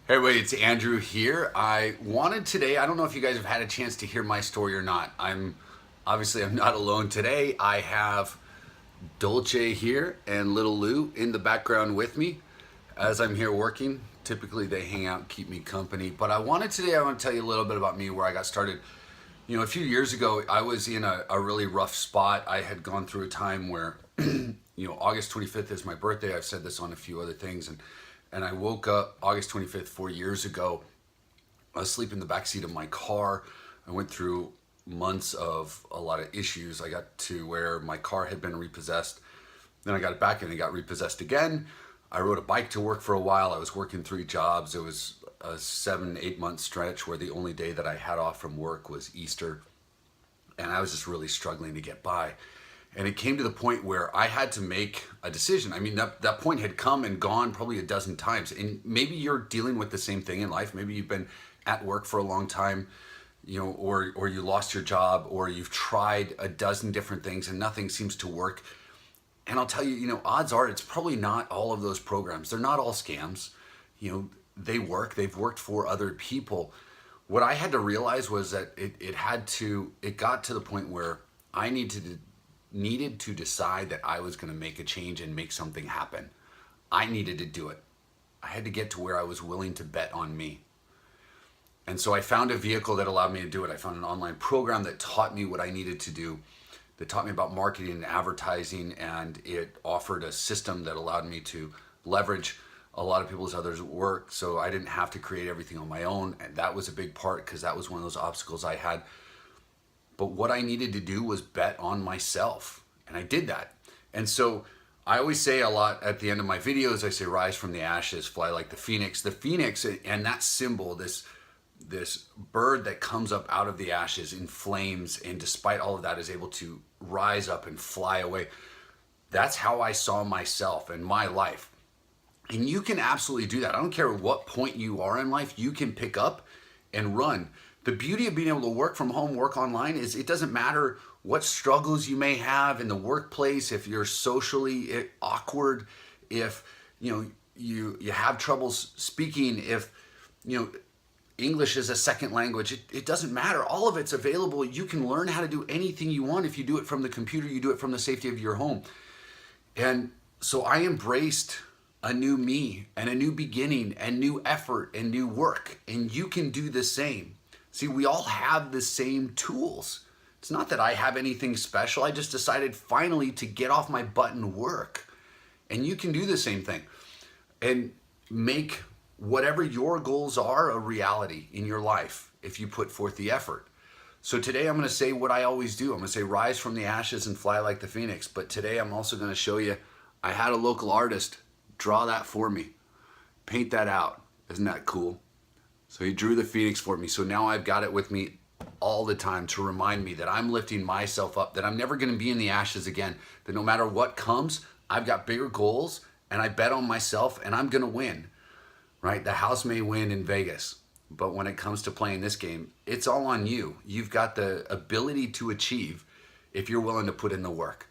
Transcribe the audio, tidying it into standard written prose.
Hey everybody, it's Andrew here. I wanted today, I don't know if you guys have had a chance to hear my story or not. I'm not alone today. I have Dolce here and Little Lou in the background with me as I'm here working. Typically they hang out and keep me company. But I want to tell you a little bit about me, where I got started. A few years ago, I was in a really rough spot. I had gone through a time where, August 25th is my birthday. I've said this on a few other things. And I woke up August 25th, 4 years ago. I was sleeping in the backseat of my car. I went through months of a lot of issues. I got to where my car had been repossessed. Then I got it back and it got repossessed again. I rode a bike to work for a while. I was working 3 jobs. It was a 7, 8 month stretch where the only day that I had off from work was Easter. And I was just really struggling to get by. And it came to the point where I had to make a decision. I mean, that point had come and gone probably a dozen times. And maybe you're dealing with the same thing in life. Maybe you've been at work for a long time, or you lost your job, or you've tried a dozen different things and nothing seems to work. And I'll tell you, odds are it's probably not all of those programs. They're not all scams. They work. They've worked for other people. What I had to realize was that it got to the point where I needed to decide that I was going to make a change and make something happen. I needed to do it. I had to get to where I was willing to bet on me. And so I found a vehicle that allowed me to do it. I found an online program that taught me what I needed to do, that taught me about marketing and advertising, and it offered a system that allowed me to leverage a lot of people's others' work, so I didn't have to create everything on my own. And that was a big part, because that was one of those obstacles I had. But what I needed to do was bet on myself, and I did that. And so I always say a lot at the end of my videos, I say, rise from the ashes, fly like the phoenix. The phoenix, and that symbol, this bird that comes up out of the ashes in flames, and despite all of that is able to rise up and fly away. That's how I saw myself and my life. And you can absolutely do that. I don't care what point you are in life, you can pick up and run. The beauty of being able to work from home, work online, is it doesn't matter what struggles you may have in the workplace, if you're socially awkward, if you have troubles speaking, if English is a second language, it doesn't matter. All of it's available. You can learn how to do anything you want. If you do it from the computer, you do it from the safety of your home. And so I embraced a new me and a new beginning and new effort and new work. And you can do the same. See, we all have the same tools. It's not that I have anything special. I just decided finally to get off my butt and work. And you can do the same thing and make whatever your goals are a reality in your life if you put forth the effort. So today I'm going to say what I always do. I'm going to say rise from the ashes and fly like the phoenix. But today I'm also going to show you, I had a local artist draw that for me, paint that out. Isn't that cool? So he drew the phoenix for me. So now I've got it with me all the time to remind me that I'm lifting myself up, that I'm never going to be in the ashes again, that no matter what comes, I've got bigger goals and I bet on myself and I'm going to win, right? The house may win in Vegas, but when it comes to playing this game, it's all on you. You've got the ability to achieve if you're willing to put in the work.